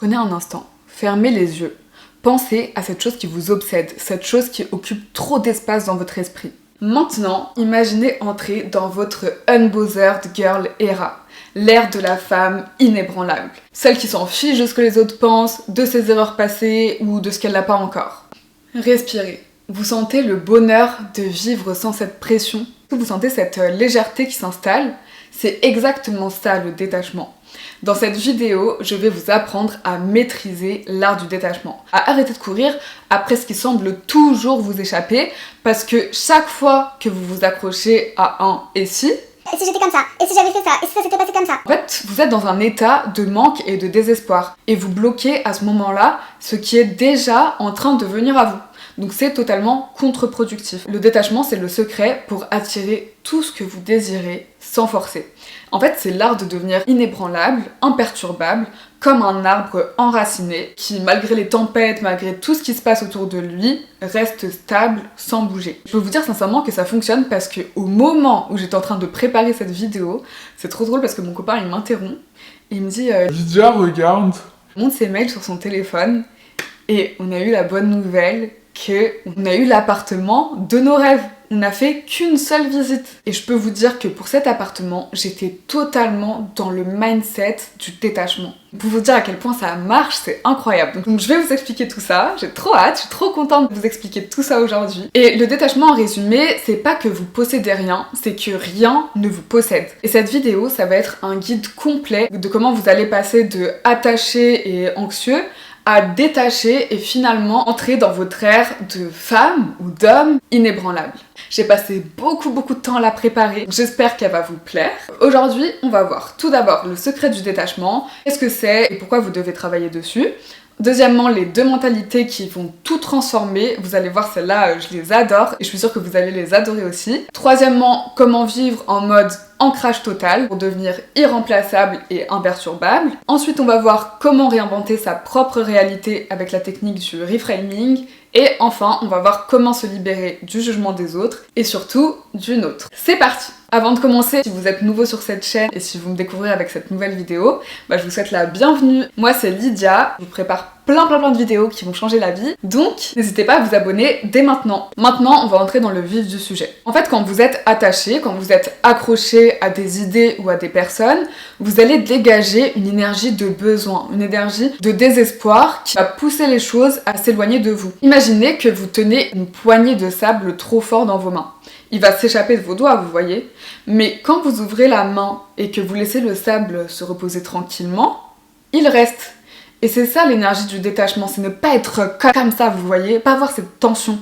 Prenez un instant, fermez les yeux, pensez à cette chose qui vous obsède, cette chose qui occupe trop d'espace dans votre esprit. Maintenant, imaginez entrer dans votre unbothered girl era, l'ère de la femme inébranlable, celle qui s'en fiche de ce que les autres pensent, de ses erreurs passées ou de ce qu'elle n'a pas encore. Respirez. Vous sentez le bonheur de vivre sans cette pression. Vous sentez cette légèreté qui s'installe. C'est exactement ça le détachement. Dans cette vidéo, je vais vous apprendre à maîtriser l'art du détachement, à arrêter de courir après ce qui semble toujours vous échapper, parce que chaque fois que vous vous accrochez à un « et si », et si j'étais comme ça, et si j'avais fait ça, et si ça s'était passé comme ça. En fait, vous êtes dans un état de manque et de désespoir, et vous bloquez à ce moment-là ce qui est déjà en train de venir à vous. Donc c'est totalement contre-productif. Le détachement, c'est le secret pour attirer tout ce que vous désirez sans forcer. En fait, c'est l'art de devenir inébranlable, imperturbable, comme un arbre enraciné qui, malgré les tempêtes, malgré tout ce qui se passe autour de lui, reste stable, sans bouger. Je peux vous dire sincèrement que ça fonctionne parce que au moment où j'étais en train de préparer cette vidéo, c'est trop drôle parce que mon copain, il m'interrompt et il me dit Lydia, regarde. Il monte ses mails sur son téléphone et on a eu la bonne nouvelle qu'on a eu l'appartement de nos rêves. On n'a fait qu'une seule visite. Et je peux vous dire que pour cet appartement, j'étais totalement dans le mindset du détachement. Pour vous dire à quel point ça marche, c'est incroyable. Donc je vais vous expliquer tout ça, j'ai trop hâte, je suis trop contente de vous expliquer tout ça aujourd'hui. Et le détachement en résumé, c'est pas que vous possédez rien, c'est que rien ne vous possède. Et cette vidéo, ça va être un guide complet de comment vous allez passer de attaché et anxieux à détacher et finalement entrer dans votre ère de femme ou d'homme inébranlable. J'ai passé beaucoup de temps à la préparer, j'espère qu'elle va vous plaire. Aujourd'hui, on va voir tout d'abord le secret du détachement, qu'est-ce que c'est et pourquoi vous devez travailler dessus. Deuxièmement, les deux mentalités qui vont tout transformer. Vous allez voir, celles-là, je les adore et je suis sûre que vous allez les adorer aussi. Troisièmement, comment vivre en mode ancrage total pour devenir irremplaçable et imperturbable. Ensuite, on va voir comment réinventer sa propre réalité avec la technique du reframing. Et enfin, on va voir comment se libérer du jugement des autres et surtout du nôtre. C'est parti! Avant de commencer, si vous êtes nouveau sur cette chaîne et si vous me découvrez avec cette nouvelle vidéo, je vous souhaite la bienvenue. Moi c'est Lydia, je vous prépare plein de vidéos qui vont changer la vie, donc n'hésitez pas à vous abonner dès maintenant. Maintenant, on va entrer dans le vif du sujet. En fait, quand vous êtes attaché, quand vous êtes accroché à des idées ou à des personnes, vous allez dégager une énergie de besoin, une énergie de désespoir qui va pousser les choses à s'éloigner de vous. Imaginez que vous tenez une poignée de sable trop fort dans vos mains. Il va s'échapper de vos doigts, vous voyez. Mais quand vous ouvrez la main et que vous laissez le sable se reposer tranquillement, il reste. Et c'est ça l'énergie du détachement, c'est ne pas être comme ça, vous voyez, pas avoir cette tension.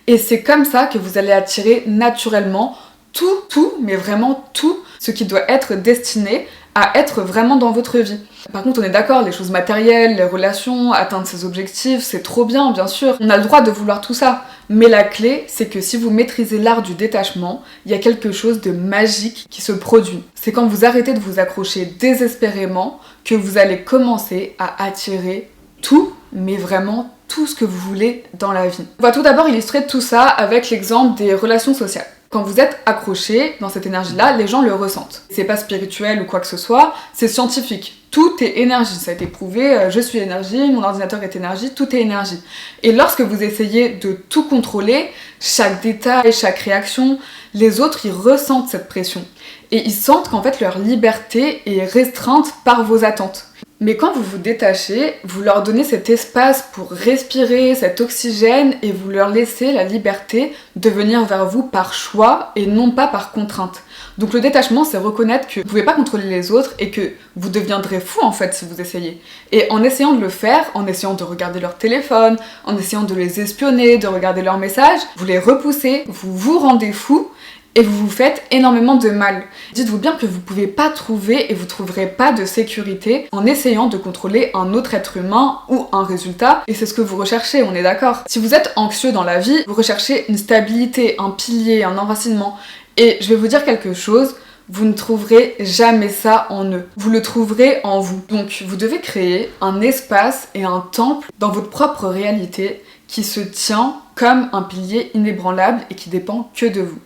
Et c'est comme ça que vous allez attirer naturellement tout, mais vraiment tout, ce qui doit être destiné à être vraiment dans votre vie. Par contre, on est d'accord, les choses matérielles, les relations, atteindre ses objectifs, c'est trop bien, bien sûr. On a le droit de vouloir tout ça. Mais la clé, c'est que si vous maîtrisez l'art du détachement, il y a quelque chose de magique qui se produit. C'est quand vous arrêtez de vous accrocher désespérément que vous allez commencer à attirer tout, mais vraiment tout ce que vous voulez dans la vie. On va tout d'abord illustrer tout ça avec l'exemple des relations sociales. Quand vous êtes accroché dans cette énergie-là, les gens le ressentent. C'est pas spirituel ou quoi que ce soit, c'est scientifique. Tout est énergie, ça a été prouvé, je suis énergie, mon ordinateur est énergie, tout est énergie. Et lorsque vous essayez de tout contrôler, chaque détail, chaque réaction, les autres, ils ressentent cette pression. Et ils sentent qu'en fait, leur liberté est restreinte par vos attentes. Mais quand vous vous détachez, vous leur donnez cet espace pour respirer, cet oxygène, et vous leur laissez la liberté de venir vers vous par choix et non pas par contrainte. Donc le détachement, c'est reconnaître que vous ne pouvez pas contrôler les autres et que vous deviendrez fou en fait si vous essayez. Et en essayant de le faire, en essayant de regarder leur téléphone, en essayant de les espionner, de regarder leurs messages, vous les repoussez, vous vous rendez fou et vous vous faites énormément de mal. Dites-vous bien que vous pouvez pas trouver et vous trouverez pas de sécurité en essayant de contrôler un autre être humain ou un résultat, et c'est ce que vous recherchez, on est d'accord. Si vous êtes anxieux dans la vie, vous recherchez une stabilité, un pilier, un enracinement, et je vais vous dire quelque chose, vous ne trouverez jamais ça en eux. Vous le trouverez en vous. Donc vous devez créer un espace et un temple dans votre propre réalité qui se tient comme un pilier inébranlable et qui dépend que de vous.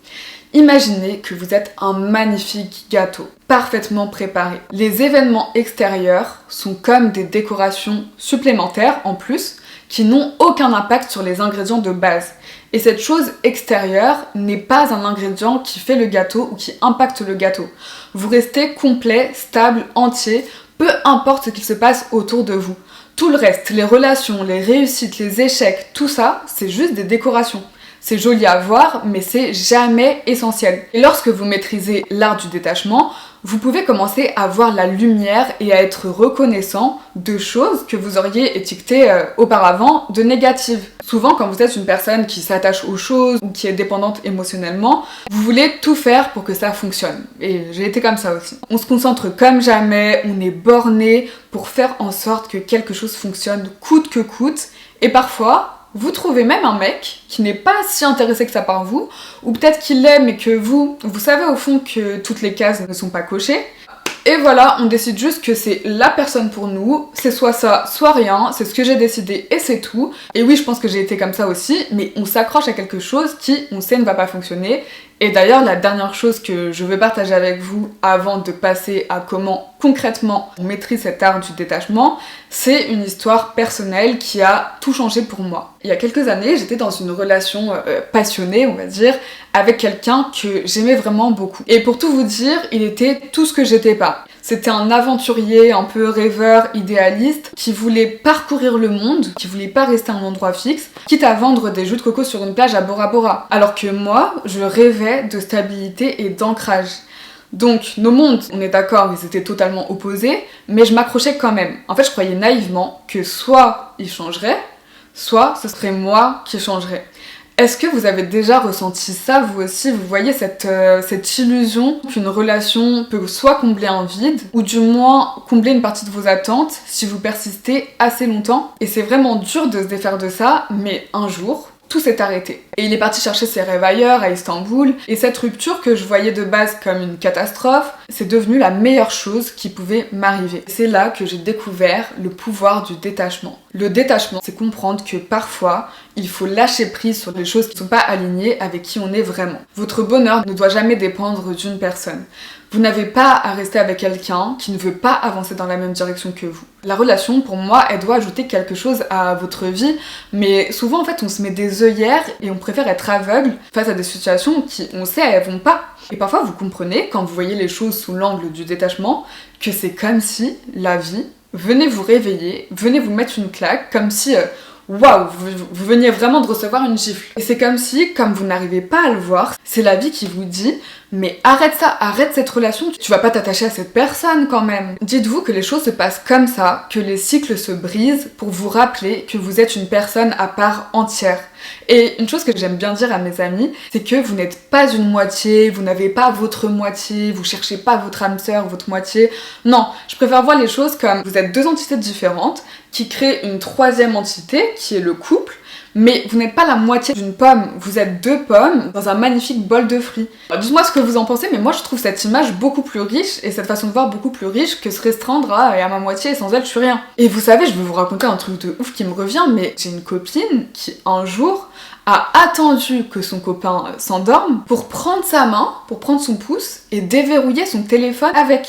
Imaginez que vous êtes un magnifique gâteau, parfaitement préparé. Les événements extérieurs sont comme des décorations supplémentaires en plus, qui n'ont aucun impact sur les ingrédients de base. Et cette chose extérieure n'est pas un ingrédient qui fait le gâteau ou qui impacte le gâteau. Vous restez complet, stable, entier, peu importe ce qu'il se passe autour de vous. Tout le reste, les relations, les réussites, les échecs, tout ça, c'est juste des décorations. C'est joli à voir, mais c'est jamais essentiel. Et lorsque vous maîtrisez l'art du détachement, vous pouvez commencer à voir la lumière et à être reconnaissant de choses que vous auriez étiquetées auparavant de négatives. Souvent, quand vous êtes une personne qui s'attache aux choses ou qui est dépendante émotionnellement, vous voulez tout faire pour que ça fonctionne. Et j'ai été comme ça aussi. On se concentre comme jamais, on est borné pour faire en sorte que quelque chose fonctionne coûte que coûte. Et parfois, vous trouvez même un mec qui n'est pas si intéressé que ça par vous, ou peut-être qu'il l'est mais que vous savez au fond que toutes les cases ne sont pas cochées. Et voilà, on décide juste que c'est la personne pour nous, c'est soit ça, soit rien, c'est ce que j'ai décidé et c'est tout. Et oui, je pense que j'ai été comme ça aussi, mais on s'accroche à quelque chose qui, on sait, ne va pas fonctionner. Et d'ailleurs, la dernière chose que je veux partager avec vous avant de passer à comment concrètement on maîtrise cet art du détachement, c'est une histoire personnelle qui a tout changé pour moi. Il y a quelques années, j'étais dans une relation passionnée, on va dire, avec quelqu'un que j'aimais vraiment beaucoup. Et pour tout vous dire, il était tout ce que j'étais pas. C'était un aventurier un peu rêveur, idéaliste, qui voulait parcourir le monde, qui voulait pas rester à un endroit fixe, quitte à vendre des jus de coco sur une plage à Bora Bora. Alors que moi, je rêvais de stabilité et d'ancrage. Donc, nos mondes, on est d'accord, ils étaient totalement opposés, mais je m'accrochais quand même. En fait, je croyais naïvement que soit il changerait, soit ce serait moi qui changerais. Est-ce que vous avez déjà ressenti ça, vous aussi? Vous voyez cette illusion qu'une relation peut soit combler un vide, ou du moins combler une partie de vos attentes si vous persistez assez longtemps. Et c'est vraiment dur de se défaire de ça, mais un jour, tout s'est arrêté. Et il est parti chercher ses rêves ailleurs, à Istanbul, et cette rupture que je voyais de base comme une catastrophe, c'est devenu la meilleure chose qui pouvait m'arriver. C'est là que j'ai découvert le pouvoir du détachement. Le détachement, c'est comprendre que parfois, il faut lâcher prise sur les choses qui ne sont pas alignées avec qui on est vraiment. Votre bonheur ne doit jamais dépendre d'une personne. Vous n'avez pas à rester avec quelqu'un qui ne veut pas avancer dans la même direction que vous. La relation, pour moi, elle doit ajouter quelque chose à votre vie, mais souvent, en fait, on se met des œillères et on préfère être aveugle face à des situations qui, on sait, elles vont pas. Et parfois, vous comprenez, quand vous voyez les choses sous l'angle du détachement, que c'est comme si la vie venait vous réveiller, venait vous mettre une claque, comme si... waouh, vous veniez vraiment de recevoir une gifle. Et c'est comme si, comme vous n'arrivez pas à le voir, c'est la vie qui vous dit « mais arrête ça, arrête cette relation, tu vas pas t'attacher à cette personne quand même ». Dites-vous que les choses se passent comme ça, que les cycles se brisent pour vous rappeler que vous êtes une personne à part entière. Et une chose que j'aime bien dire à mes amis, c'est que vous n'êtes pas une moitié, vous n'avez pas votre moitié, vous cherchez pas votre âme sœur, votre moitié. Non, je préfère voir les choses comme vous êtes deux entités différentes qui créent une troisième entité qui est le couple, mais vous n'êtes pas la moitié d'une pomme, vous êtes deux pommes dans un magnifique bol de fruits. Dites-moi ce que vous en pensez, mais moi je trouve cette image beaucoup plus riche et cette façon de voir beaucoup plus riche que se restreindre à ma moitié et sans elle je suis rien. Et vous savez, je vais vous raconter un truc de ouf qui me revient, mais j'ai une copine qui un jour a attendu que son copain s'endorme pour prendre sa main, pour prendre son pouce et déverrouiller son téléphone avec.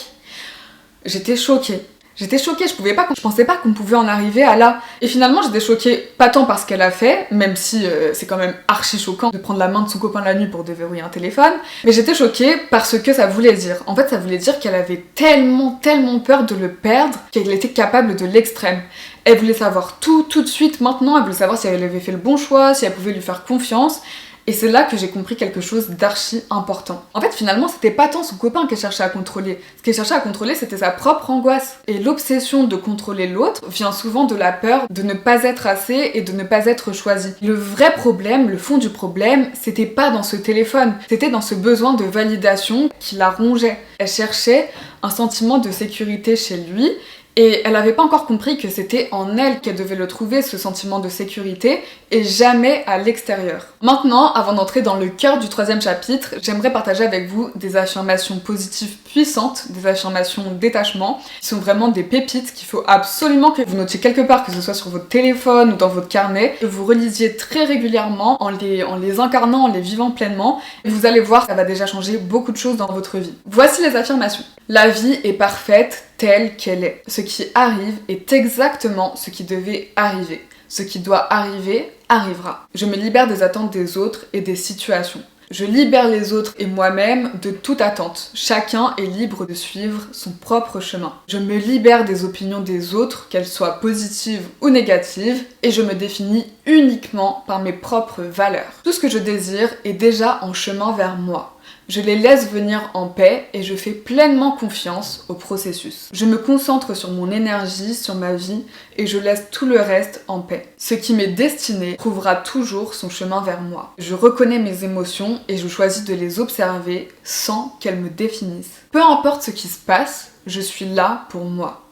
J'étais choquée. Je pensais pas qu'on pouvait en arriver à là. Et finalement, j'étais choquée, pas tant par ce qu'elle a fait, même si c'est quand même archi choquant de prendre la main de son copain la nuit pour déverrouiller un téléphone, mais j'étais choquée par ce que ça voulait dire. En fait, ça voulait dire qu'elle avait tellement peur de le perdre qu'elle était capable de l'extrême. Elle voulait savoir tout de suite, maintenant, elle voulait savoir si elle avait fait le bon choix, si elle pouvait lui faire confiance. Et c'est là que j'ai compris quelque chose d'archi important. En fait, finalement, c'était pas tant son copain qu'elle cherchait à contrôler. Ce qu'elle cherchait à contrôler, c'était sa propre angoisse. Et l'obsession de contrôler l'autre vient souvent de la peur de ne pas être assez et de ne pas être choisi. Le vrai problème, le fond du problème, c'était pas dans ce téléphone. C'était dans ce besoin de validation qui la rongeait. Elle cherchait un sentiment de sécurité chez lui Et elle n'avait pas encore compris que c'était en elle qu'elle devait le trouver, ce sentiment de sécurité, et jamais à l'extérieur. Maintenant, avant d'entrer dans le cœur du 3e chapitre, j'aimerais partager avec vous des affirmations positives puissantes, des affirmations détachement, qui sont vraiment des pépites qu'il faut absolument que vous notiez quelque part, que ce soit sur votre téléphone ou dans votre carnet, que vous relisiez très régulièrement en les incarnant, en les vivant pleinement, et vous allez voir, ça va déjà changer beaucoup de choses dans votre vie. Voici les affirmations. La vie est parfaite telle qu'elle est. Ce qui arrive est exactement ce qui devait arriver. Ce qui doit arriver, arrivera. Je me libère des attentes des autres et des situations. Je libère les autres et moi-même de toute attente. Chacun est libre de suivre son propre chemin. Je me libère des opinions des autres, qu'elles soient positives ou négatives, et je me définis uniquement par mes propres valeurs. Tout ce que je désire est déjà en chemin vers moi. Je les laisse venir en paix et je fais pleinement confiance au processus. Je me concentre sur mon énergie, sur ma vie et je laisse tout le reste en paix. Ce qui m'est destiné trouvera toujours son chemin vers moi. Je reconnais mes émotions et je choisis de les observer sans qu'elles me définissent. Peu importe ce qui se passe, je suis là pour moi.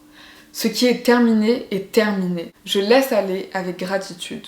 Ce qui est terminé est terminé. Je laisse aller avec gratitude.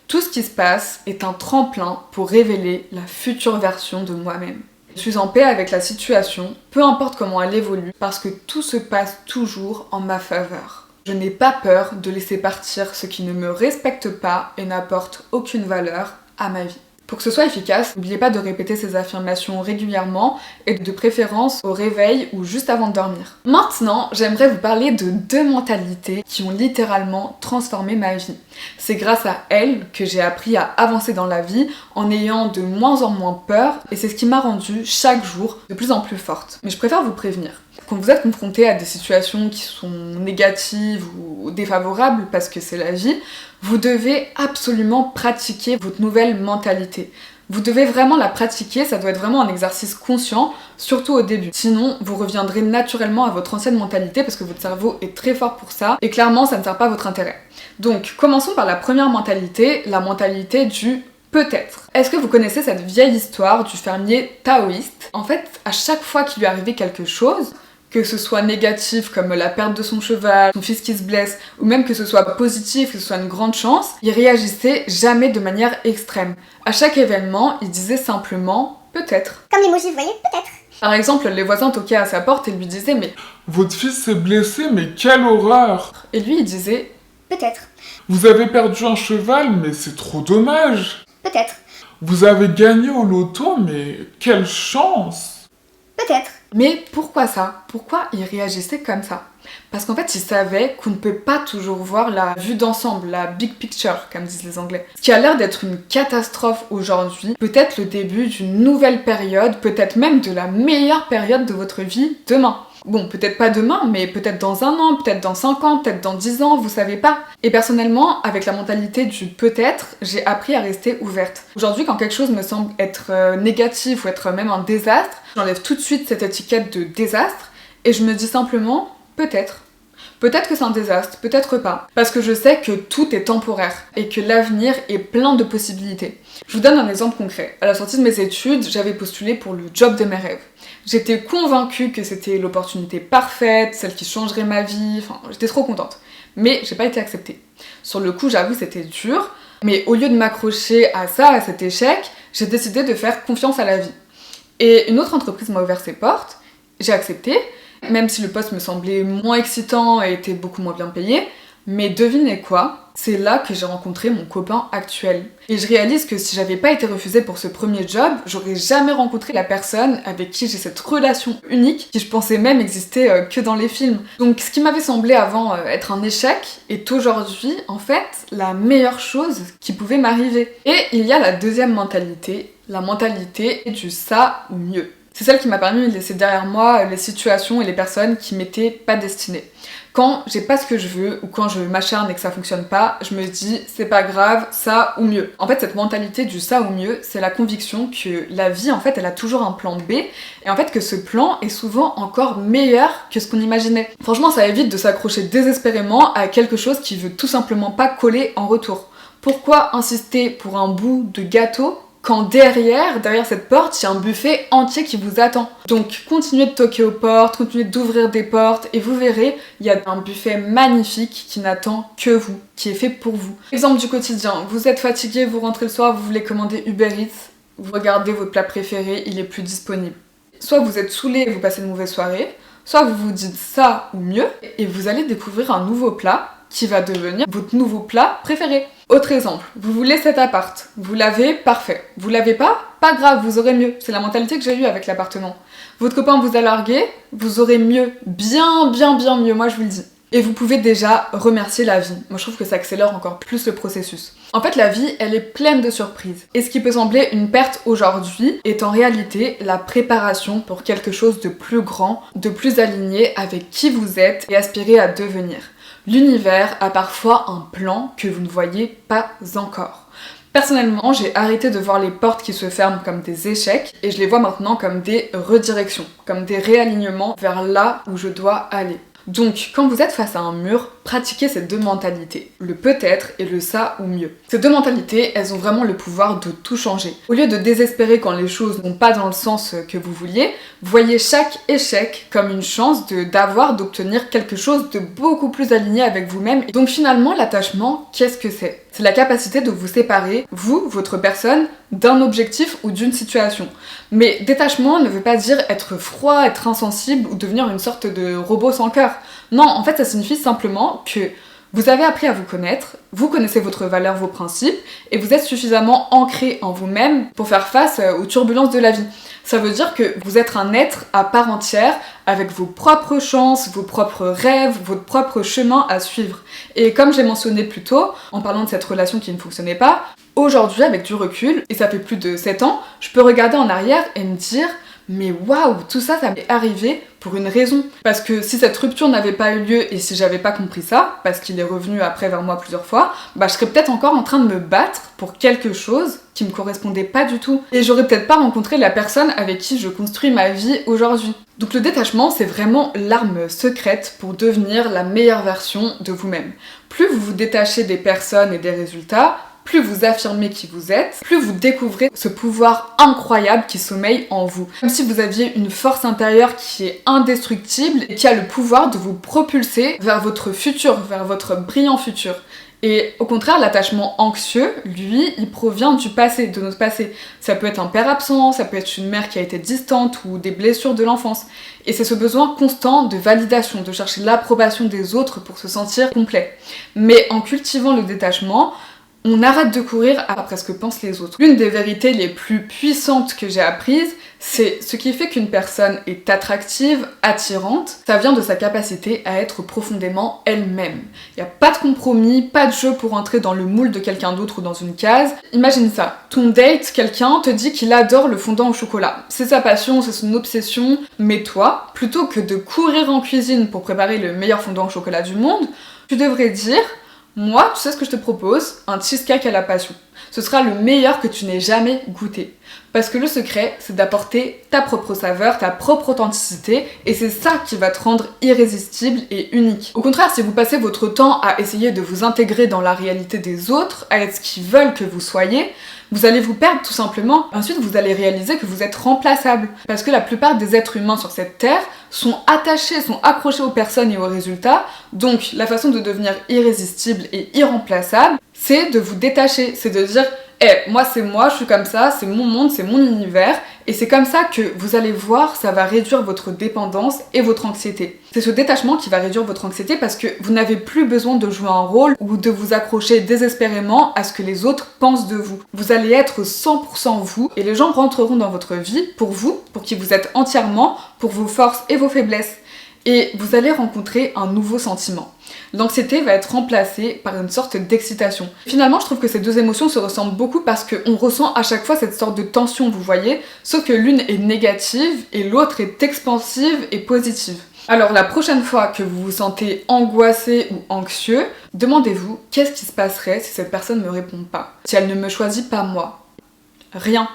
Tout ce qui se passe est un tremplin pour révéler la future version de moi-même. Je suis en paix avec la situation, peu importe comment elle évolue, parce que tout se passe toujours en ma faveur. Je n'ai pas peur de laisser partir ce qui ne me respecte pas et n'apporte aucune valeur à ma vie. Pour que ce soit efficace, n'oubliez pas de répéter ces affirmations régulièrement et de préférence au réveil ou juste avant de dormir. Maintenant, j'aimerais vous parler de 2 mentalités qui ont littéralement transformé ma vie. C'est grâce à elles que j'ai appris à avancer dans la vie en ayant de moins en moins peur et c'est ce qui m'a rendue chaque jour de plus en plus forte. Mais je préfère vous prévenir. Quand vous êtes confronté à des situations qui sont négatives ou défavorables, parce que c'est la vie, vous devez absolument pratiquer votre nouvelle mentalité. Vous devez vraiment la pratiquer, ça doit être vraiment un exercice conscient, surtout au début. Sinon, vous reviendrez naturellement à votre ancienne mentalité parce que votre cerveau est très fort pour ça et clairement, ça ne sert pas à votre intérêt. Donc, commençons par la première mentalité, la mentalité du peut-être. Est-ce que vous connaissez cette vieille histoire du fermier taoïste ? En fait, à chaque fois qu'il lui arrivait quelque chose, que ce soit négatif comme la perte de son cheval, son fils qui se blesse, ou même que ce soit positif, que ce soit une grande chance, il réagissait jamais de manière extrême. À chaque événement, il disait simplement « peut-être ». Comme l'emoji, vous voyez, peut-être. Par exemple, les voisins toquaient à sa porte et lui disaient « mais Votre fils s'est blessé, mais quelle horreur !» Et lui, il disait « Peut-être. Vous avez perdu un cheval, mais c'est trop dommage. Peut-être. Vous avez gagné au loto, mais quelle chance !» Peut-être. Mais pourquoi ça ? Pourquoi il réagissait comme ça ? Parce qu'en fait, il savait qu'on ne peut pas toujours voir la vue d'ensemble, la big picture, comme disent les Anglais. Ce qui a l'air d'être une catastrophe aujourd'hui, peut-être le début d'une nouvelle période, peut-être même de la meilleure période de votre vie demain. Bon, peut-être pas demain, mais peut-être dans 1 an, peut-être dans 5 ans, peut-être dans 10 ans, vous savez pas. Et personnellement, avec la mentalité du peut-être, j'ai appris à rester ouverte. Aujourd'hui, quand quelque chose me semble être négatif ou être même un désastre, j'enlève tout de suite cette étiquette de désastre et je me dis simplement peut-être. Peut-être que c'est un désastre, peut-être pas. Parce que je sais que tout est temporaire et que l'avenir est plein de possibilités. Je vous donne un exemple concret. À la sortie de mes études, j'avais postulé pour le job de mes rêves. J'étais convaincue que c'était l'opportunité parfaite, celle qui changerait ma vie, enfin, j'étais trop contente. Mais j'ai pas été acceptée. Sur le coup, j'avoue, c'était dur, mais au lieu de m'accrocher à ça, à cet échec, j'ai décidé de faire confiance à la vie. Et une autre entreprise m'a ouvert ses portes, j'ai accepté, même si le poste me semblait moins excitant et était beaucoup moins bien payé, mais devinez quoi ? C'est là que j'ai rencontré mon copain actuel. Et je réalise que si j'avais pas été refusée pour ce premier job, j'aurais jamais rencontré la personne avec qui j'ai cette relation unique, qui je pensais même exister que dans les films. Donc ce qui m'avait semblé avant être un échec est aujourd'hui, en fait, la meilleure chose qui pouvait m'arriver. Et il y a la deuxième mentalité, la mentalité du ça ou mieux. C'est celle qui m'a permis de laisser derrière moi les situations et les personnes qui m'étaient pas destinées. Quand j'ai pas ce que je veux ou quand je m'acharne et que ça fonctionne pas, je me dis c'est pas grave, ça ou mieux. En fait, cette mentalité du ça ou mieux, c'est la conviction que la vie, en fait, elle a toujours un plan B et en fait que ce plan est souvent encore meilleur que ce qu'on imaginait. Franchement, ça évite de s'accrocher désespérément à quelque chose qui veut tout simplement pas coller en retour. Pourquoi insister pour un bout de gâteau quand derrière cette porte, il y a un buffet entier qui vous attend. Donc continuez de toquer aux portes, continuez d'ouvrir des portes et vous verrez, il y a un buffet magnifique qui n'attend que vous, qui est fait pour vous. Exemple du quotidien, vous êtes fatigué, vous rentrez le soir, vous voulez commander Uber Eats, vous regardez votre plat préféré, il est plus disponible. Soit vous êtes saoulé et vous passez une mauvaise soirée, soit vous vous dites ça ou mieux et vous allez découvrir un nouveau plat qui va devenir votre nouveau plat préféré. Autre exemple, vous voulez cet appart, vous l'avez, parfait. Vous l'avez pas grave, vous aurez mieux. C'est la mentalité que j'ai eue avec l'appartement. Votre copain vous a largué, vous aurez mieux, bien mieux, moi je vous le dis. Et vous pouvez déjà remercier la vie. Moi je trouve que ça accélère encore plus le processus. En fait la vie, elle est pleine de surprises. Et ce qui peut sembler une perte aujourd'hui est en réalité la préparation pour quelque chose de plus grand, de plus aligné avec qui vous êtes et aspirez à devenir. L'univers a parfois un plan que vous ne voyez pas encore. Personnellement, j'ai arrêté de voir les portes qui se ferment comme des échecs et je les vois maintenant comme des redirections, comme des réalignements vers là où je dois aller. Donc, quand vous êtes face à un mur, pratiquez ces deux mentalités, le peut-être et le ça ou mieux. Ces deux mentalités, elles ont vraiment le pouvoir de tout changer. Au lieu de désespérer quand les choses vont pas dans le sens que vous vouliez, voyez chaque échec comme une chance d'obtenir quelque chose de beaucoup plus aligné avec vous-même. Donc finalement, l'attachement, qu'est-ce que c'est ? C'est la capacité de vous séparer, vous, votre personne, d'un objectif ou d'une situation. Mais détachement ne veut pas dire être froid, être insensible ou devenir une sorte de robot sans cœur. Non, en fait, ça signifie simplement que vous avez appris à vous connaître, vous connaissez votre valeur, vos principes, et vous êtes suffisamment ancré en vous-même pour faire face aux turbulences de la vie. Ça veut dire que vous êtes un être à part entière, avec vos propres chances, vos propres rêves, votre propre chemin à suivre. Et comme j'ai mentionné plus tôt, en parlant de cette relation qui ne fonctionnait pas, aujourd'hui, avec du recul, et ça fait plus de 7 ans, je peux regarder en arrière et me dire mais waouh, tout ça, ça m'est arrivé pour une raison. Parce que si cette rupture n'avait pas eu lieu et si j'avais pas compris ça, parce qu'il est revenu après vers moi plusieurs fois, je serais peut-être encore en train de me battre pour quelque chose qui me correspondait pas du tout. Et j'aurais peut-être pas rencontré la personne avec qui je construis ma vie aujourd'hui. Donc le détachement, c'est vraiment l'arme secrète pour devenir la meilleure version de vous-même. Plus vous vous détachez des personnes et des résultats, plus vous affirmez qui vous êtes, plus vous découvrez ce pouvoir incroyable qui sommeille en vous. Comme si vous aviez une force intérieure qui est indestructible et qui a le pouvoir de vous propulser vers votre futur, vers votre brillant futur. Et au contraire, l'attachement anxieux, lui, il provient du passé, de notre passé. Ça peut être un père absent, ça peut être une mère qui a été distante ou des blessures de l'enfance. Et c'est ce besoin constant de validation, de chercher l'approbation des autres pour se sentir complet. Mais en cultivant le détachement, on arrête de courir après ce que pensent les autres. L'une des vérités les plus puissantes que j'ai apprises, c'est ce qui fait qu'une personne est attractive, attirante, ça vient de sa capacité à être profondément elle-même. Il n'y a pas de compromis, pas de jeu pour entrer dans le moule de quelqu'un d'autre ou dans une case. Imagine ça, ton date, quelqu'un te dit qu'il adore le fondant au chocolat. C'est sa passion, c'est son obsession, mais toi, plutôt que de courir en cuisine pour préparer le meilleur fondant au chocolat du monde, tu devrais dire: moi, tu sais ce que je te propose? Un cheesecake à la passion. Ce sera le meilleur que tu n'aies jamais goûté. Parce que le secret, c'est d'apporter ta propre saveur, ta propre authenticité, et c'est ça qui va te rendre irrésistible et unique. Au contraire, si vous passez votre temps à essayer de vous intégrer dans la réalité des autres, à être ce qu'ils veulent que vous soyez, vous allez vous perdre tout simplement. Ensuite, vous allez réaliser que vous êtes remplaçable. Parce que la plupart des êtres humains sur cette terre sont attachés, sont accrochés aux personnes et aux résultats. Donc, la façon de devenir irrésistible et irremplaçable, c'est de vous détacher. C'est de dire: moi c'est moi, je suis comme ça, c'est mon monde, c'est mon univers, et c'est comme ça que vous allez voir, ça va réduire votre dépendance et votre anxiété. C'est ce détachement qui va réduire votre anxiété parce que vous n'avez plus besoin de jouer un rôle ou de vous accrocher désespérément à ce que les autres pensent de vous. Vous allez être 100% vous, et les gens rentreront dans votre vie pour vous, pour qui vous êtes entièrement, pour vos forces et vos faiblesses. Et vous allez rencontrer un nouveau sentiment. L'anxiété va être remplacée par une sorte d'excitation. Finalement, je trouve que ces deux émotions se ressemblent beaucoup parce qu'on ressent à chaque fois cette sorte de tension, vous voyez, sauf que l'une est négative et l'autre est expansive et positive. Alors la prochaine fois que vous vous sentez angoissé ou anxieux, demandez-vous qu'est-ce qui se passerait si cette personne ne me répond pas, si elle ne me choisit pas moi. Rien.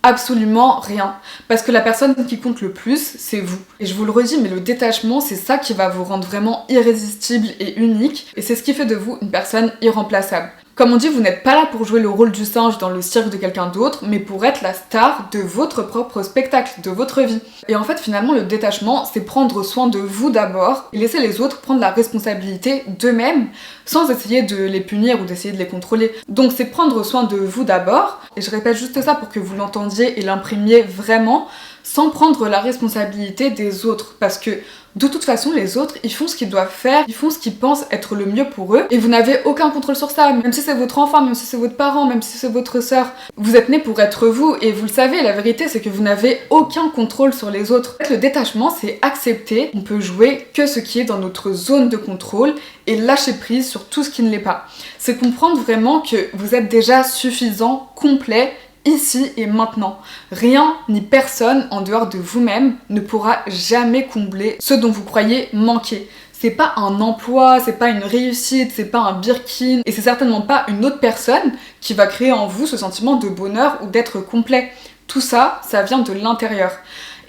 Absolument rien. Parce que la personne qui compte le plus, c'est vous. Et je vous le redis, mais le détachement, c'est ça qui va vous rendre vraiment irrésistible et unique. Et c'est ce qui fait de vous une personne irremplaçable. Comme on dit, vous n'êtes pas là pour jouer le rôle du singe dans le cirque de quelqu'un d'autre, mais pour être la star de votre propre spectacle, de votre vie. Et en fait, finalement, le détachement, c'est prendre soin de vous d'abord et laisser les autres prendre la responsabilité d'eux-mêmes sans essayer de les punir ou d'essayer de les contrôler. Donc c'est prendre soin de vous d'abord, et je répète juste ça pour que vous l'entendiez et l'imprimiez vraiment, sans prendre la responsabilité des autres, parce que de toute façon, les autres, ils font ce qu'ils doivent faire, ils font ce qu'ils pensent être le mieux pour eux, et vous n'avez aucun contrôle sur ça, même si c'est votre enfant, même si c'est votre parent, même si c'est votre sœur. Vous êtes né pour être vous, et vous le savez, la vérité, c'est que vous n'avez aucun contrôle sur les autres. En fait, le détachement, c'est accepter qu'on peut jouer que ce qui est dans notre zone de contrôle, et lâcher prise sur tout ce qui ne l'est pas. C'est comprendre vraiment que vous êtes déjà suffisant, complet, ici et maintenant. Rien ni personne en dehors de vous-même ne pourra jamais combler ce dont vous croyez manquer. C'est pas un emploi, c'est pas une réussite, c'est pas un Birkin, et c'est certainement pas une autre personne qui va créer en vous ce sentiment de bonheur ou d'être complet. Tout ça, ça vient de l'intérieur.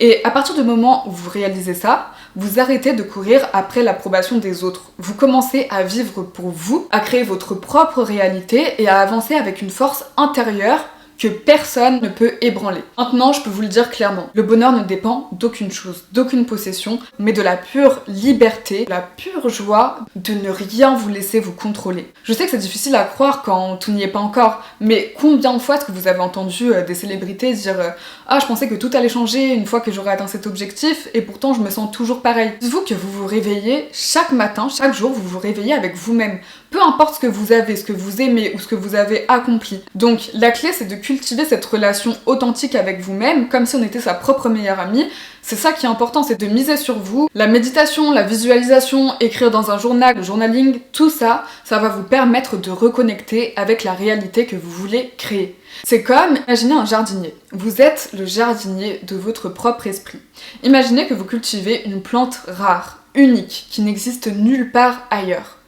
Et à partir du moment où vous réalisez ça, vous arrêtez de courir après l'approbation des autres. Vous commencez à vivre pour vous, à créer votre propre réalité et à avancer avec une force intérieure que personne ne peut ébranler. Maintenant, je peux vous le dire clairement, le bonheur ne dépend d'aucune chose, d'aucune possession, mais de la pure liberté, la pure joie de ne rien vous laisser vous contrôler. Je sais que c'est difficile à croire quand tout n'y est pas encore, mais combien de fois est-ce que vous avez entendu des célébrités dire ah, je pensais que tout allait changer une fois que j'aurais atteint cet objectif, et pourtant je me sens toujours pareil. Dites-vous que vous vous réveillez chaque matin, chaque jour, vous vous réveillez avec vous-même. Peu importe ce que vous avez, ce que vous aimez ou ce que vous avez accompli. Donc la clé, c'est de cultiver cette relation authentique avec vous-même, comme si on était sa propre meilleure amie. C'est ça qui est important, c'est de miser sur vous. La méditation, la visualisation, écrire dans un journal, le journaling, tout ça, ça va vous permettre de reconnecter avec la réalité que vous voulez créer. C'est comme, imaginez un jardinier. Vous êtes le jardinier de votre propre esprit. Imaginez que vous cultivez une plante rare, unique, qui n'existe nulle part ailleurs.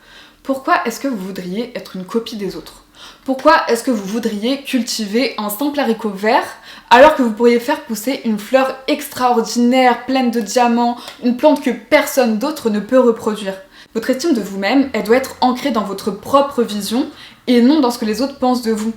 Pourquoi est-ce que vous voudriez être une copie des autres ? Pourquoi est-ce que vous voudriez cultiver un simple haricot vert alors que vous pourriez faire pousser une fleur extraordinaire, pleine de diamants, une plante que personne d'autre ne peut reproduire ? Votre estime de vous-même, elle doit être ancrée dans votre propre vision et non dans ce que les autres pensent de vous.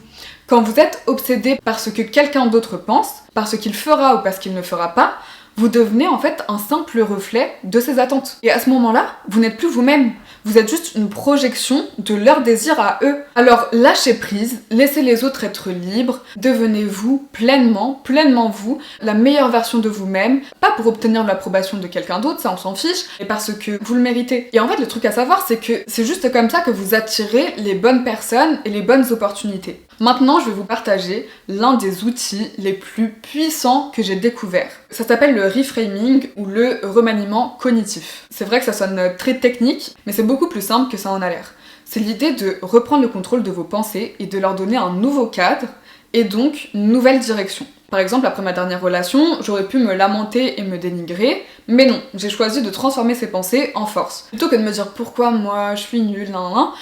Quand vous êtes obsédé par ce que quelqu'un d'autre pense, par ce qu'il fera ou par ce qu'il ne fera pas, vous devenez en fait un simple reflet de ses attentes. Et à ce moment-là, vous n'êtes plus vous-même. Vous êtes juste une projection de leur désir à eux. Alors lâchez prise, laissez les autres être libres, devenez vous pleinement vous, la meilleure version de vous-même, pas pour obtenir l'approbation de quelqu'un d'autre, ça on s'en fiche, mais parce que vous le méritez. Et en fait le truc à savoir c'est que c'est juste comme ça que vous attirez les bonnes personnes et les bonnes opportunités. Maintenant je vais vous partager l'un des outils les plus puissants que j'ai découvert. Ça s'appelle le reframing ou le remaniement cognitif. C'est vrai que ça sonne très technique, mais c'est beaucoup plus simple que ça en a l'air. C'est l'idée de reprendre le contrôle de vos pensées et de leur donner un nouveau cadre et donc une nouvelle direction. Par exemple, après ma dernière relation, j'aurais pu me lamenter et me dénigrer, mais non, j'ai choisi de transformer ces pensées en force. Plutôt que de me dire pourquoi moi je suis nulle,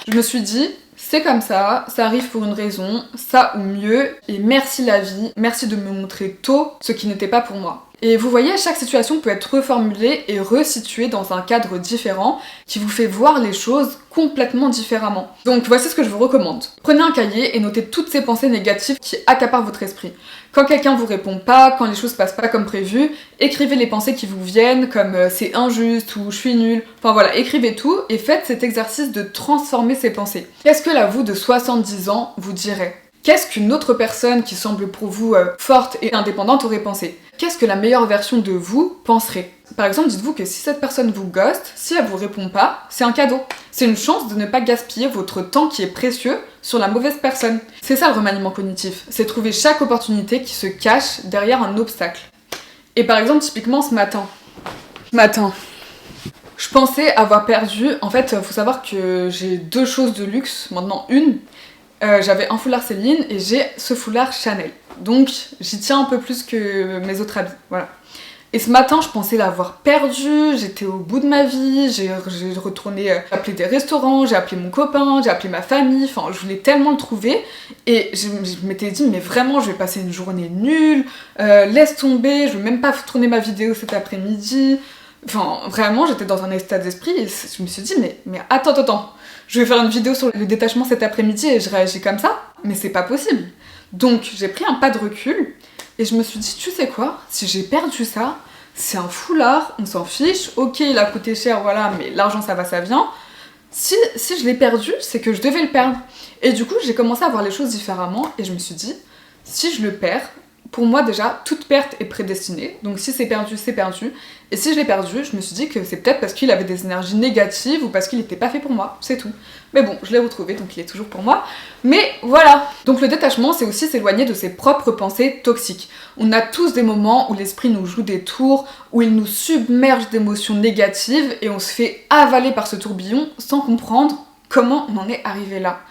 je me suis dit c'est comme ça arrive pour une raison, ça ou mieux, et merci la vie, merci de me montrer tôt ce qui n'était pas pour moi. Et vous voyez, chaque situation peut être reformulée et resituée dans un cadre différent qui vous fait voir les choses complètement différemment. Donc voici ce que je vous recommande. Prenez un cahier et notez toutes ces pensées négatives qui accaparent votre esprit. Quand quelqu'un vous répond pas, quand les choses passent pas comme prévu, écrivez les pensées qui vous viennent comme c'est injuste ou je suis nulle. Enfin voilà, écrivez tout et faites cet exercice de transformer ces pensées. Qu'est-ce que la vous de 70 ans vous dirait ? Qu'est-ce qu'une autre personne qui semble pour vous forte et indépendante aurait pensé ? Qu'est-ce que la meilleure version de vous penserait ? Par exemple, dites-vous que si cette personne vous ghoste, si elle vous répond pas, c'est un cadeau. C'est une chance de ne pas gaspiller votre temps qui est précieux sur la mauvaise personne. C'est ça le remaniement cognitif, c'est trouver chaque opportunité qui se cache derrière un obstacle. Et par exemple, typiquement ce matin, je pensais avoir perdu, en fait, faut savoir que j'ai 2 choses de luxe, maintenant une. J'avais un foulard Céline et j'ai ce foulard Chanel. Donc j'y tiens un peu plus que mes autres habits, voilà. Et ce matin, je pensais l'avoir perdu, j'étais au bout de ma vie, j'ai retourné, j'ai appelé des restaurants, j'ai appelé mon copain, j'ai appelé ma famille, enfin je voulais tellement le trouver. Et je m'étais dit, mais vraiment, je vais passer une journée nulle, laisse tomber, je vais même pas tourner ma vidéo cet après-midi. Enfin, vraiment, j'étais dans un état d'esprit et je me suis dit, mais attends, je vais faire une vidéo sur le détachement cet après-midi et je réagis comme ça? Mais c'est pas possible. Donc, j'ai pris un pas de recul et je me suis dit, tu sais quoi? Si j'ai perdu ça, c'est un foulard, on s'en fiche, ok, il a coûté cher, voilà, mais l'argent ça va, ça vient. Si je l'ai perdu, c'est que je devais le perdre. Et du coup, j'ai commencé à voir les choses différemment et je me suis dit, si je le perds, pour moi déjà, toute perte est prédestinée. Donc si c'est perdu, c'est perdu. Et si je l'ai perdu, je me suis dit que c'est peut-être parce qu'il avait des énergies négatives ou parce qu'il n'était pas fait pour moi, c'est tout. Mais bon, je l'ai retrouvé, donc il est toujours pour moi. Mais voilà. Donc le détachement, c'est aussi s'éloigner de ses propres pensées toxiques. On a tous des moments où l'esprit nous joue des tours, où il nous submerge d'émotions négatives et on se fait avaler par ce tourbillon sans comprendre comment on en est arrivé là.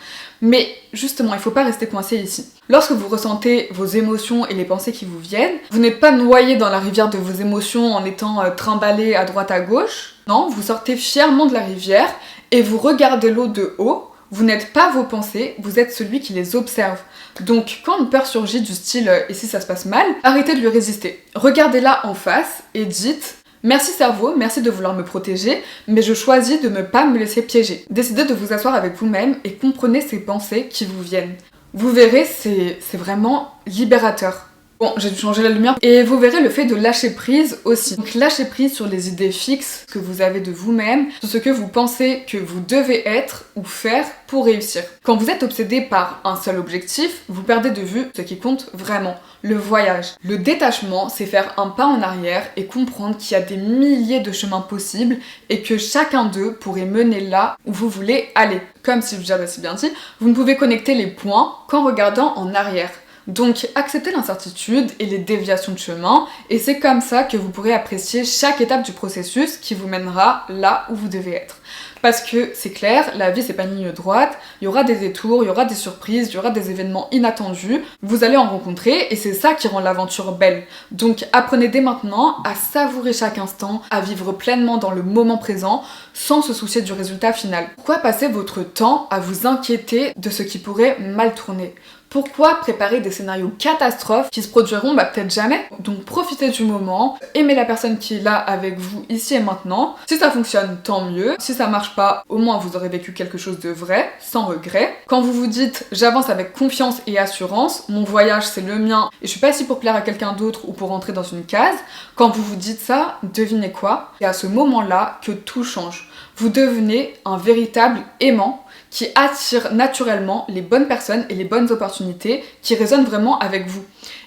Mais justement, il faut pas rester coincé ici. Lorsque vous ressentez vos émotions et les pensées qui vous viennent, vous n'êtes pas noyé dans la rivière de vos émotions en étant trimballé à droite à gauche. Non, vous sortez fièrement de la rivière et vous regardez l'eau de haut. Vous n'êtes pas vos pensées, vous êtes celui qui les observe. Donc quand une peur surgit du style « et si ça se passe mal ?», arrêtez de lui résister. Regardez-la en face et dites « Merci cerveau, merci de vouloir me protéger, mais je choisis de ne pas me laisser piéger. » Décidez de vous asseoir avec vous-même et comprenez ces pensées qui vous viennent. Vous verrez, c'est vraiment libérateur. Bon, j'ai dû changer la lumière. Et vous verrez le fait de lâcher prise aussi. Donc lâcher prise sur les idées fixes que vous avez de vous-même, sur ce que vous pensez que vous devez être ou faire pour réussir. Quand vous êtes obsédé par un seul objectif, vous perdez de vue ce qui compte vraiment, le voyage. Le détachement, c'est faire un pas en arrière et comprendre qu'il y a des milliers de chemins possibles et que chacun d'eux pourrait mener là où vous voulez aller. Comme si j'avais si bien dit, vous ne pouvez connecter les points qu'en regardant en arrière. Donc acceptez l'incertitude et les déviations de chemin, et c'est comme ça que vous pourrez apprécier chaque étape du processus qui vous mènera là où vous devez être. Parce que c'est clair, la vie c'est pas une ligne droite, il y aura des détours, il y aura des surprises, il y aura des événements inattendus, vous allez en rencontrer et c'est ça qui rend l'aventure belle. Donc apprenez dès maintenant à savourer chaque instant, à vivre pleinement dans le moment présent sans se soucier du résultat final. Pourquoi passer votre temps à vous inquiéter de ce qui pourrait mal tourner ? Pourquoi préparer des scénarios catastrophes qui se produiront peut-être jamais? Donc profitez du moment, aimez la personne qui est là avec vous ici et maintenant. Si ça fonctionne, tant mieux. Si ça marche pas, au moins vous aurez vécu quelque chose de vrai, sans regret. Quand vous vous dites j'avance avec confiance et assurance, mon voyage c'est le mien et je suis pas ici pour plaire à quelqu'un d'autre ou pour rentrer dans une case, quand vous vous dites ça, devinez quoi? C'est à ce moment-là que tout change. Vous devenez un véritable aimant qui attire naturellement les bonnes personnes et les bonnes opportunités qui résonnent vraiment avec vous.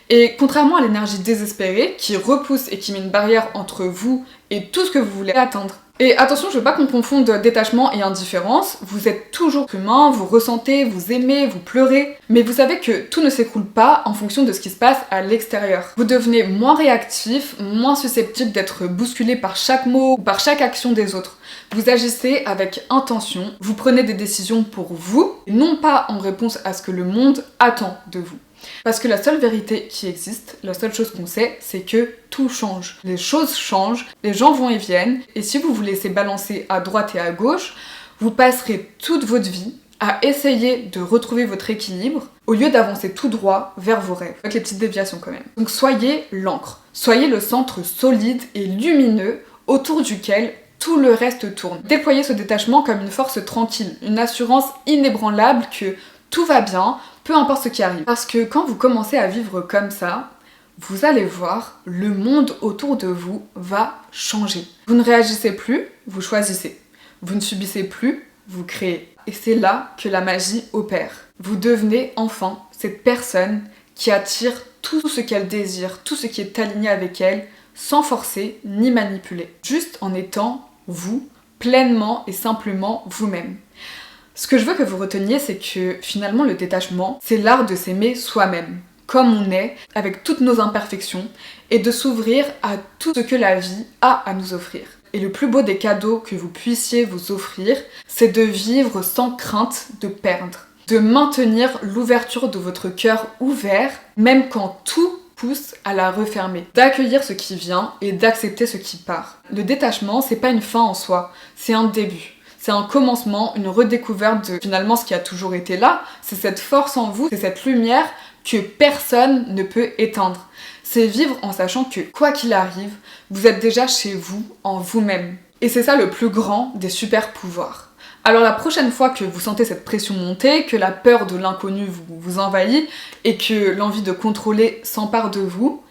Et contrairement à l'énergie désespérée qui repousse et qui met une barrière entre vous et tout ce que vous voulez atteindre. Et attention, je veux pas qu'on confonde détachement et indifférence, vous êtes toujours humain, vous ressentez, vous aimez, vous pleurez, mais vous savez que tout ne s'écroule pas en fonction de ce qui se passe à l'extérieur. Vous devenez moins réactif, moins susceptible d'être bousculé par chaque mot ou par chaque action des autres. Vous agissez avec intention, vous prenez des décisions pour vous, non pas en réponse à ce que le monde attend de vous. Parce que la seule vérité qui existe, la seule chose qu'on sait, c'est que tout change. Les choses changent, les gens vont et viennent, et si vous vous laissez balancer à droite et à gauche, vous passerez toute votre vie à essayer de retrouver votre équilibre au lieu d'avancer tout droit vers vos rêves, avec les petites déviations quand même. Donc soyez l'encre, soyez le centre solide et lumineux autour duquel tout le reste tourne. Déployez ce détachement comme une force tranquille, une assurance inébranlable que tout va bien, peu importe ce qui arrive. Parce que quand vous commencez à vivre comme ça, vous allez voir, le monde autour de vous va changer. Vous ne réagissez plus, vous choisissez. Vous ne subissez plus, vous créez. Et c'est là que la magie opère. Vous devenez enfin cette personne qui attire tout ce qu'elle désire, tout ce qui est aligné avec elle, sans forcer ni manipuler. Juste en étant vous, pleinement et simplement vous-même. Ce que je veux que vous reteniez, c'est que finalement le détachement, c'est l'art de s'aimer soi-même, comme on est, avec toutes nos imperfections, et de s'ouvrir à tout ce que la vie a à nous offrir. Et le plus beau des cadeaux que vous puissiez vous offrir, c'est de vivre sans crainte de perdre, de maintenir l'ouverture de votre cœur ouvert, même quand tout pousse à la refermer, d'accueillir ce qui vient et d'accepter ce qui part. Le détachement, c'est pas une fin en soi, c'est un début. C'est un commencement, une redécouverte de finalement ce qui a toujours été là. C'est cette force en vous, c'est cette lumière que personne ne peut éteindre. c'est vivre en sachant que quoi qu'il arrive, vous êtes déjà chez vous, en vous-même. Et c'est ça le plus grand des super pouvoirs. Alors la prochaine fois que vous sentez cette pression monter, que la peur de l'inconnu vous envahit et que l'envie de contrôler s'empare de vous,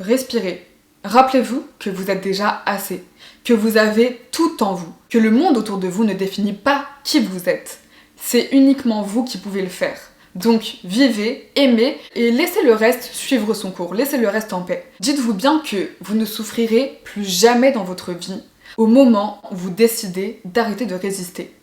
respirez. Rappelez-vous que vous êtes déjà assez, que vous avez tout en vous, que le monde autour de vous ne définit pas qui vous êtes. C'est uniquement vous qui pouvez le faire. Donc vivez, aimez et laissez le reste suivre son cours, laissez le reste en paix. Dites-vous bien que vous ne souffrirez plus jamais dans votre vie au moment où vous décidez d'arrêter de résister.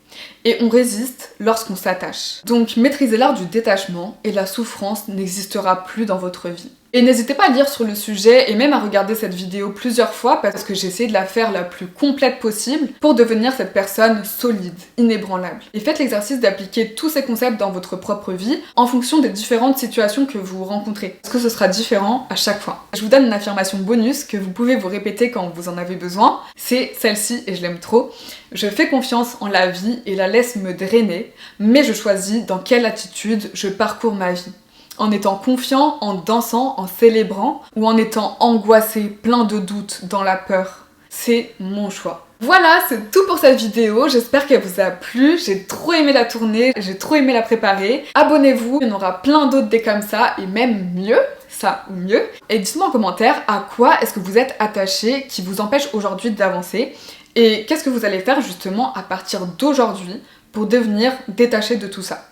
Et on résiste lorsqu'on s'attache. Donc maîtrisez l'art du détachement et la souffrance n'existera plus dans votre vie. Et n'hésitez pas à lire sur le sujet et même à regarder cette vidéo plusieurs fois parce que j'ai essayé de la faire la plus complète possible pour devenir cette personne solide, inébranlable. Et faites l'exercice d'appliquer tous ces concepts dans votre propre vie en fonction des différentes situations que vous rencontrez. Parce que ce sera différent à chaque fois. Je vous donne une affirmation bonus que vous pouvez vous répéter quand vous en avez besoin. C'est celle-ci et je l'aime trop. Je fais confiance en la vie et la laisse me drainer, mais je choisis dans quelle attitude je parcours ma vie. En étant confiant, en dansant, en célébrant, ou en étant angoissé, plein de doutes, dans la peur. C'est mon choix. Voilà, c'est tout pour cette vidéo, j'espère qu'elle vous a plu, j'ai trop aimé la tourner, j'ai trop aimé la préparer. Abonnez-vous, il y en aura plein d'autres des comme ça, et même mieux, ça ou mieux. Et dites-moi en commentaire à quoi est-ce que vous êtes attaché qui vous empêche aujourd'hui d'avancer, et qu'est-ce que vous allez faire justement à partir d'aujourd'hui pour devenir détaché de tout ça.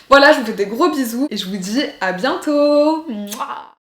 Voilà, je vous fais des gros bisous et je vous dis à bientôt. Mouah.